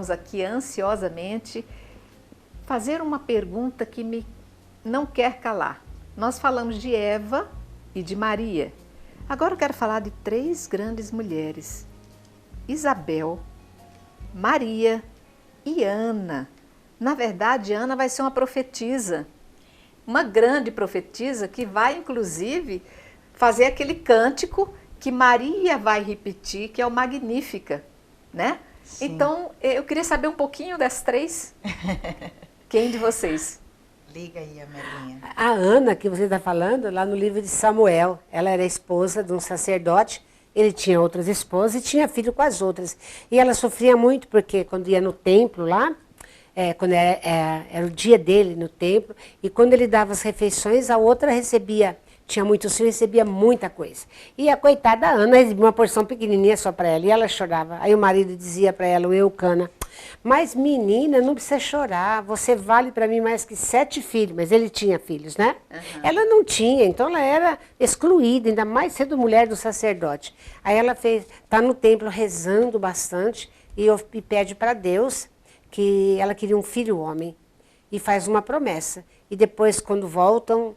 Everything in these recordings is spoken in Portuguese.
vamos aqui ansiosamente fazer uma pergunta que me não quer calar. Nós falamos de Eva e de Maria. Agora eu quero falar de 3 grandes mulheres: Isabel, Maria e Ana. Na verdade, Ana vai ser uma profetisa, uma grande profetisa que vai, inclusive, fazer aquele cântico que Maria vai repetir, que é o Magnífica, né? Sim. Então, eu queria saber um pouquinho das 3. Quem de vocês? Liga aí, Amelinha. A Ana, que você está falando, lá no livro de Samuel, ela era esposa de um sacerdote, ele tinha outras esposas e tinha filho com as outras. E ela sofria muito, porque quando ia no templo lá, quando era o dia dele no templo, e quando ele dava as refeições, a outra recebia, tinha muitos filhos, recebia muita coisa. E a coitada Ana recebia uma porção pequenininha só para ela, e ela chorava. Aí o marido dizia para ela, o Eucana, mas menina, não precisa chorar, você vale para mim mais que 7 filhos. Mas ele tinha filhos, né? Uhum. Ela não tinha, então ela era excluída, ainda mais sendo mulher do sacerdote. Aí ela está no templo rezando bastante e pede para Deus que ela queria um filho homem. E faz uma promessa. E depois, quando voltam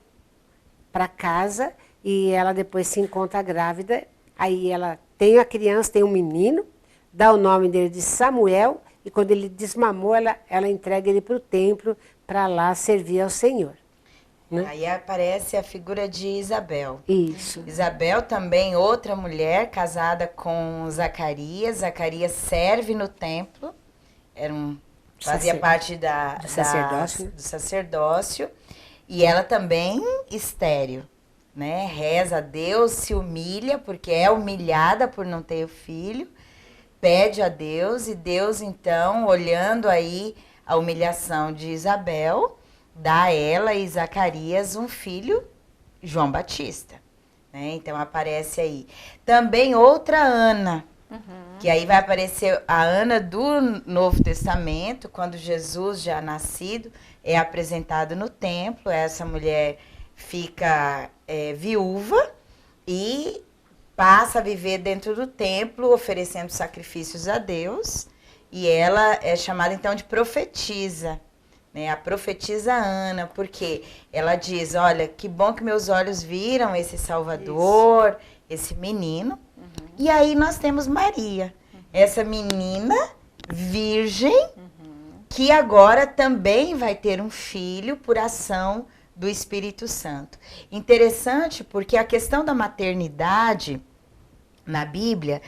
para casa, e ela depois se encontra grávida, aí ela tem a criança, tem um menino, dá o nome dele de Samuel, e quando ele desmamou, ela entrega ele para o templo para lá servir ao Senhor. Né? Aí aparece a figura de Isabel. Isso. Isabel também, outra mulher casada com Zacarias. Zacarias serve no templo, fazia parte do sacerdócio. E ela também estéril, né? Reza a Deus, se humilha, porque é humilhada por não ter o filho. Pede a Deus, e Deus, então, olhando aí a humilhação de Isabel, dá a ela e Zacarias um filho, João Batista. Né? Então, aparece aí. Também outra Ana, que aí vai aparecer a Ana do Novo Testamento, quando Jesus já nascido, é apresentado no templo. Essa mulher fica viúva e passa a viver dentro do templo, oferecendo sacrifícios a Deus, e ela é chamada então de profetisa, né? A profetisa Ana, porque ela diz, olha, que bom que meus olhos viram esse Salvador, esse menino. E aí nós temos Maria, essa menina virgem, que agora também vai ter um filho por ação do Espírito Santo. Interessante porque a questão da maternidade na Bíblia,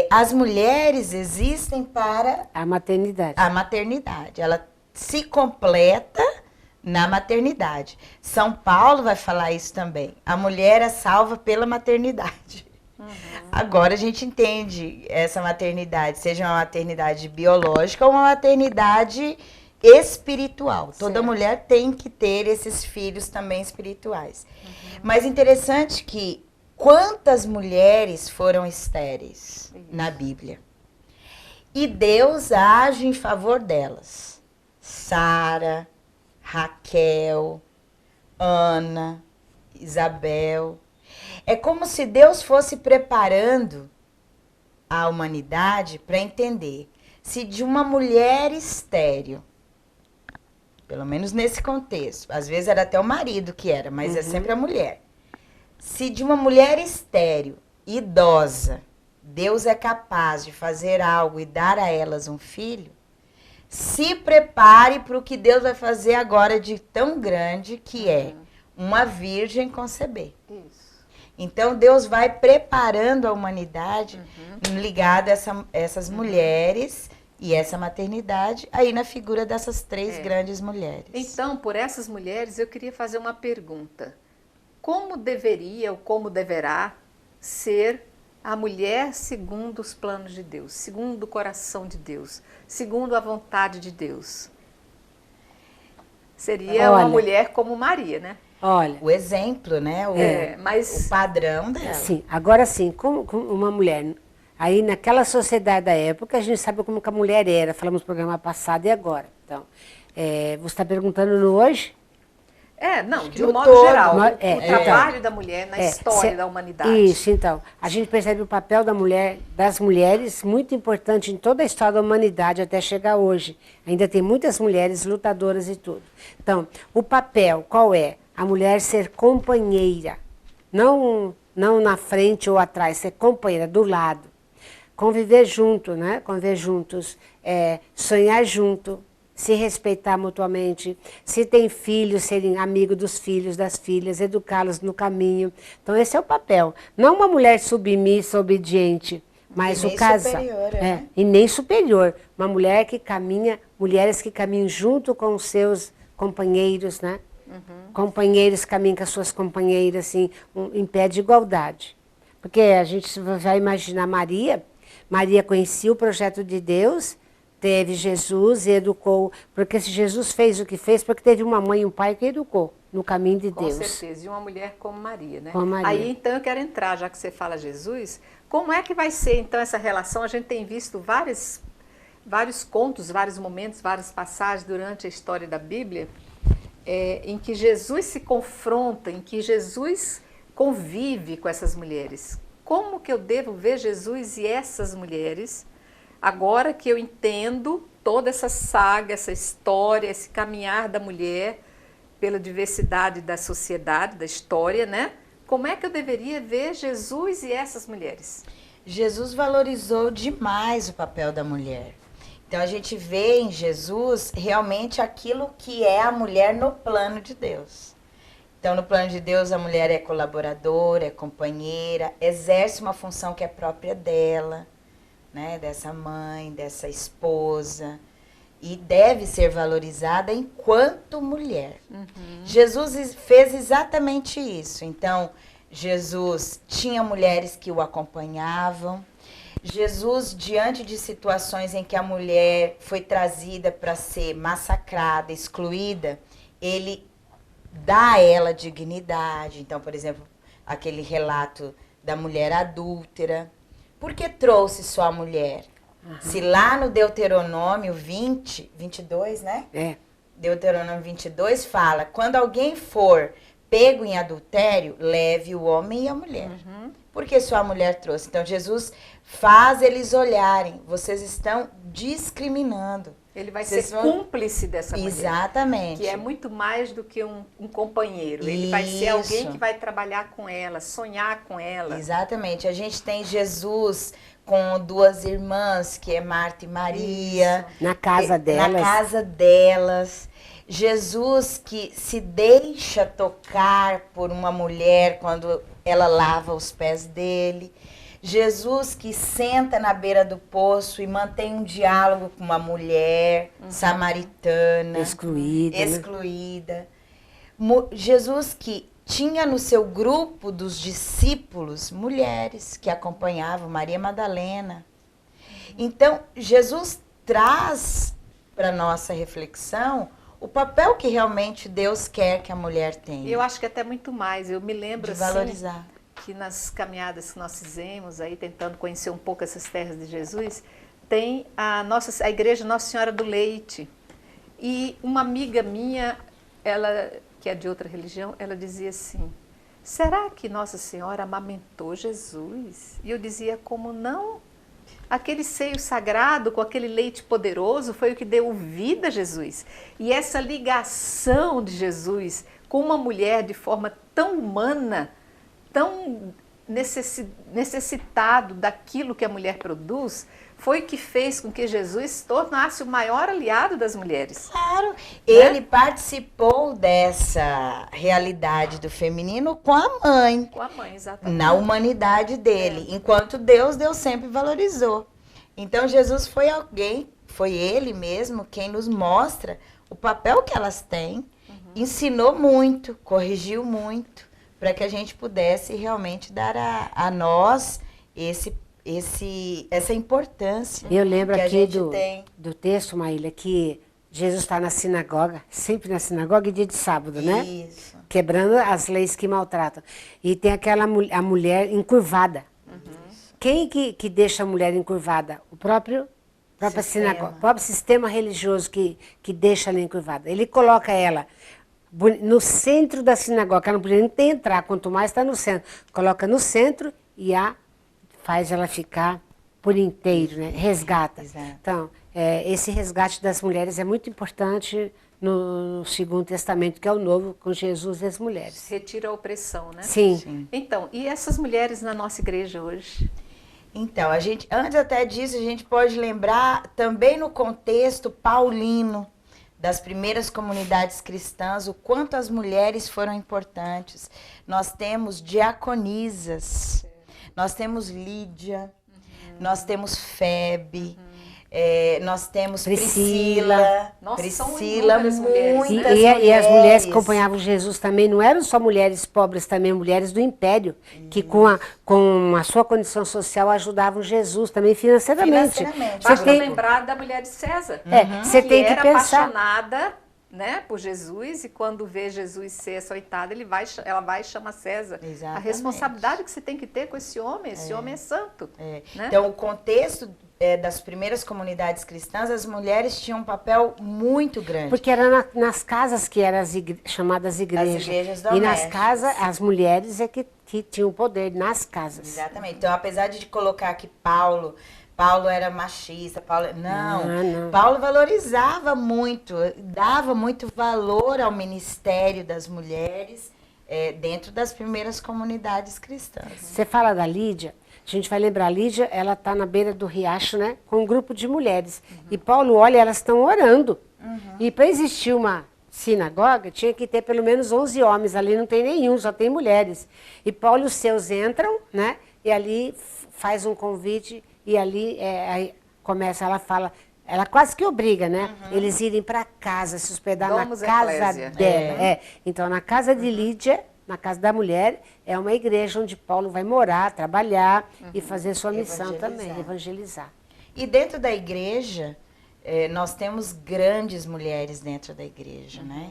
as mulheres existem para a maternidade. A maternidade. Ela se completa na maternidade. São Paulo vai falar isso também. A mulher é salva pela maternidade. Agora a gente entende essa maternidade, seja uma maternidade biológica ou uma maternidade espiritual. Certo. Toda mulher tem que ter esses filhos também espirituais. Mas interessante que quantas mulheres foram estéreis na Bíblia? E Deus age em favor delas. Sara, Raquel, Ana, Isabel. É como se Deus fosse preparando a humanidade para entender se de uma mulher estéril, pelo menos nesse contexto, às vezes era até o marido que era, mas é sempre a mulher. Se de uma mulher estéril, idosa, Deus é capaz de fazer algo e dar a elas um filho, se prepare para o que Deus vai fazer agora de tão grande, que é uma virgem conceber. Isso. Então, Deus vai preparando a humanidade ligada a essas mulheres e essa maternidade, aí na figura dessas 3 grandes mulheres. Então, por essas mulheres, eu queria fazer uma pergunta. Como deveria ou como deverá ser a mulher segundo os planos de Deus, segundo o coração de Deus, segundo a vontade de Deus? Seria uma mulher como Maria, né? Olha, o exemplo, né? O padrão dela. Sim, agora sim, como uma mulher, aí naquela sociedade da época, a gente sabe como que a mulher era, falamos no programa passado e agora. Então, você está perguntando no hoje? Não, de o um modo todo, geral, no- o trabalho da mulher na história da humanidade. Isso, então. A gente percebe o papel das mulheres, muito importante em toda a história da humanidade até chegar hoje. Ainda tem muitas mulheres lutadoras e tudo. Então, o papel, qual é? A mulher ser companheira. Não na frente ou atrás, ser companheira, do lado. Conviver junto, né? Conviver juntos, sonhar junto, se respeitar mutuamente, se tem filhos, serem amigos dos filhos, das filhas, educá-los no caminho. Então, esse é o papel. Não uma mulher submissa, obediente, mas o casal. E nem superior. Uma mulher que caminha, mulheres que caminham junto com os seus companheiros, né? Companheiros caminham com as suas companheiras, assim, em pé de igualdade. Porque a gente vai imaginar Maria conhecia o projeto de Deus, teve Jesus e educou, porque se Jesus fez o que fez, porque teve uma mãe e um pai que educou no caminho de Deus. Com certeza, e uma mulher como Maria, né? Como Maria. Aí então eu quero entrar, já que você fala Jesus, como é que vai ser então essa relação? A gente tem visto vários contos, vários momentos, várias passagens durante a história da Bíblia, em que Jesus se confronta, em que Jesus convive com essas mulheres. Como que eu devo ver Jesus e essas mulheres, agora que eu entendo toda essa saga, essa história, esse caminhar da mulher pela diversidade da sociedade, da história, né? Como é que eu deveria ver Jesus e essas mulheres? Jesus valorizou demais o papel da mulher. Então a gente vê em Jesus realmente aquilo que é a mulher no plano de Deus. Então no plano de Deus a mulher é colaboradora, é companheira, exerce uma função que é própria dela, né? Dessa mãe, dessa esposa, e deve ser valorizada enquanto mulher. Jesus fez exatamente isso. Então Jesus tinha mulheres que o acompanhavam. Jesus, diante de situações em que a mulher foi trazida para ser massacrada, excluída, ele dá a ela dignidade. Então, por exemplo, aquele relato da mulher adúltera. Por que trouxe só a mulher? Se lá no Deuteronômio 22, né? Deuteronômio 22 fala, quando alguém for pego em adultério, leve o homem e a mulher. Porque só a mulher trouxe. Então, Jesus faz eles olharem. Vocês estão discriminando. Ele vai ser cúmplice dessa mulher. Exatamente. Que é muito mais do que um companheiro. Ele vai ser alguém que vai trabalhar com ela, sonhar com ela. Exatamente. A gente tem Jesus com duas irmãs, que é Marta e Maria. Isso. Na casa delas. Na casa delas. Jesus que se deixa tocar por uma mulher quando ela lava os pés dele. Jesus que senta na beira do poço e mantém um diálogo com uma mulher samaritana. Excluída. Jesus que tinha no seu grupo dos discípulos mulheres que acompanhavam, Maria Madalena. Então, Jesus traz para nossa reflexão o papel que realmente Deus quer que a mulher tenha. Eu acho que até muito mais. Eu me lembro de valorizar. Que nas caminhadas que nós fizemos, aí tentando conhecer um pouco essas terras de Jesus, tem a igreja Nossa Senhora do Leite. E uma amiga minha, ela que é de outra religião, ela dizia assim, será que Nossa Senhora amamentou Jesus? E eu dizia, como não? Aquele seio sagrado com aquele leite poderoso foi o que deu vida a Jesus. E essa ligação de Jesus com uma mulher de forma tão humana, tão necessitado daquilo que a mulher produz, foi o que fez com que Jesus se tornasse o maior aliado das mulheres. Claro, ele participou dessa realidade do feminino com a mãe. Com a mãe, exatamente. Na humanidade dele, enquanto Deus sempre valorizou. Então Jesus foi ele mesmo quem nos mostra o papel que elas têm, ensinou muito, corrigiu muito, para que a gente pudesse realmente dar a nós essa importância. Eu lembro aqui do texto, Maília, que Jesus está na sinagoga, sempre na sinagoga, e dia de sábado, né? Isso. Quebrando as leis que maltratam. E tem a mulher encurvada. Quem que deixa a mulher encurvada? O próprio sinagoga, o próprio sistema religioso que deixa ela encurvada. Ele coloca ela no centro da sinagoga. Ela não podia nem entrar, quanto mais está no centro. Coloca no centro e faz ela ficar por inteiro, né? Resgata. Exato. Então, esse resgate das mulheres é muito importante no Segundo Testamento, que é o Novo, com Jesus e as mulheres. Retira a opressão, né? Sim. Sim. Então, e essas mulheres na nossa igreja hoje? Então, antes até disso, a gente pode lembrar também no contexto paulino das primeiras comunidades cristãs, o quanto as mulheres foram importantes. Nós temos diaconisas, nós temos Lídia, nós temos Febe, nós temos Priscila. Nossa, Priscila, são inúmeras mulheres, né? E as mulheres que acompanhavam Jesus também não eram só mulheres pobres, também mulheres do império, que com a sua condição social ajudavam Jesus também financeiramente. Basta lembrar da mulher de César, você que tem que era pensar. apaixonada, né, por Jesus, e quando vê Jesus ser açoitado, ela vai e chama César. Exatamente. A responsabilidade que você tem que ter com esse homem é santo. Né? Então, o contexto das primeiras comunidades cristãs, as mulheres tinham um papel muito grande. Porque era nas casas que eram chamadas igrejas. As igrejas e domésticas. nas casas, as mulheres é que tinham poder nas casas. Exatamente. Então, apesar de colocar que Paulo era machista, não. Paulo valorizava muito, dava muito valor ao ministério das mulheres dentro das primeiras comunidades cristãs. Você fala da Lídia, a gente vai lembrar, a Lídia, ela está na beira do riacho, né, com um grupo de mulheres. E Paulo olha, elas estão orando. E para existir uma sinagoga, tinha que ter pelo menos 11 homens, ali não tem nenhum, só tem mulheres. E Paulo e os seus entram, né, e ali faz um convite. E ali aí começa, ela fala, ela quase que obriga, né? Eles irem para casa, se hospedar na casa dela. Então, na casa de Lídia, na casa da mulher, é uma igreja onde Paulo vai morar, trabalhar e fazer sua missão também, evangelizar. E dentro da igreja, nós temos grandes mulheres dentro da igreja, né?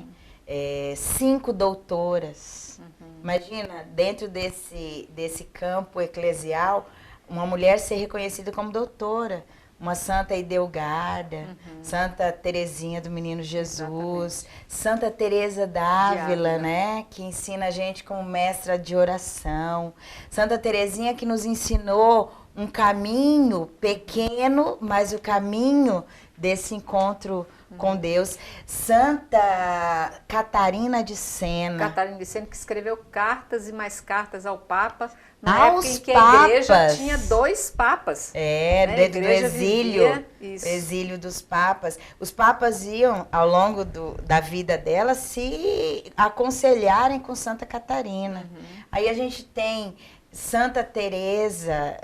5 doutoras. Imagina, dentro desse campo eclesial, uma mulher ser reconhecida como doutora, uma Santa Idelgarda, Santa Terezinha do Menino Jesus, Santa Teresa d'Ávila, né, que ensina a gente como mestra de oração, Santa Terezinha que nos ensinou um caminho pequeno, mas o caminho desse encontro com Deus. Santa Catarina de Sena. Catarina de Sena, que escreveu cartas e mais cartas ao Papa, na época em que papas. A igreja tinha 2 papas. Dentro do exílio, exílio dos papas. Os papas iam, ao longo da vida dela, se aconselharem com Santa Catarina. Aí a gente tem Santa Teresa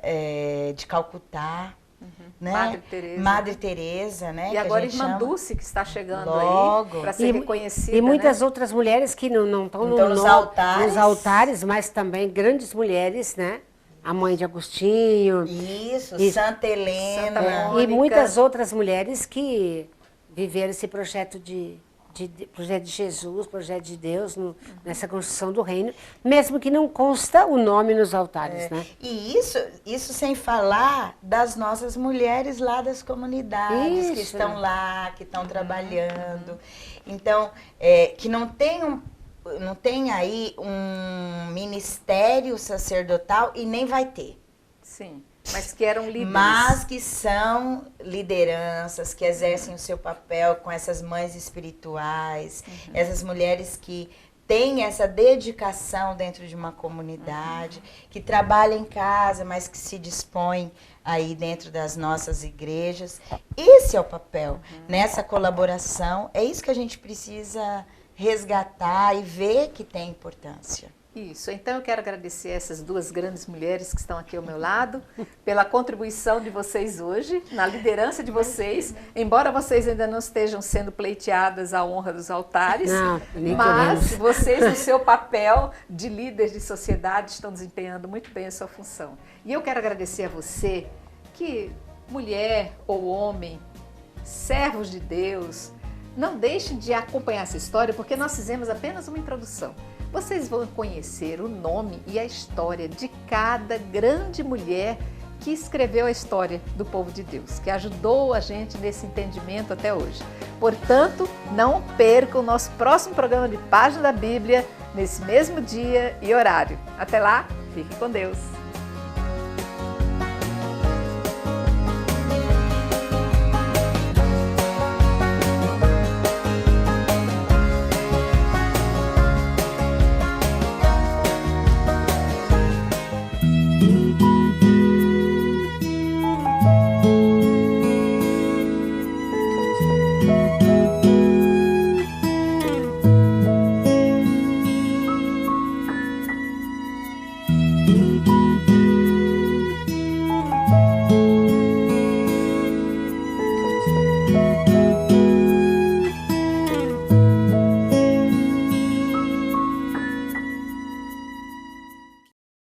de Calcutá, né? Madre Teresa, né? E agora Irmã Dulce, que está chegando logo aí para ser reconhecida. E muitas outras mulheres que não estão nos altares, mas também grandes mulheres, né? A mãe de Agostinho. Isso, Santa Helena. E muitas outras mulheres que viveram esse projeto projeto de Jesus, projeto de Deus, nessa construção do reino, mesmo que não consta o nome nos altares, né? E isso sem falar das nossas mulheres lá das comunidades, que estão lá, que estão trabalhando. Então, que não tem aí um ministério sacerdotal e nem vai ter. Sim. Mas que eram líderes. Mas que são lideranças, que exercem o seu papel com essas mães espirituais, essas mulheres que têm essa dedicação dentro de uma comunidade, que trabalham em casa, mas que se dispõem aí dentro das nossas igrejas. Esse é o papel, nessa colaboração. É isso que a gente precisa resgatar e ver que tem importância. Isso, então eu quero agradecer essas 2 grandes mulheres que estão aqui ao meu lado, pela contribuição de vocês hoje, na liderança de vocês, embora vocês ainda não estejam sendo pleiteadas à honra dos altares, mas vocês no seu papel de líderes de sociedade estão desempenhando muito bem a sua função. E eu quero agradecer a você que, mulher ou homem, servos de Deus, não deixem de acompanhar essa história, porque nós fizemos apenas uma introdução. Vocês vão conhecer o nome e a história de cada grande mulher que escreveu a história do povo de Deus, que ajudou a gente nesse entendimento até hoje. Portanto, não perca o nosso próximo programa de Página da Bíblia, nesse mesmo dia e horário. Até lá, fique com Deus!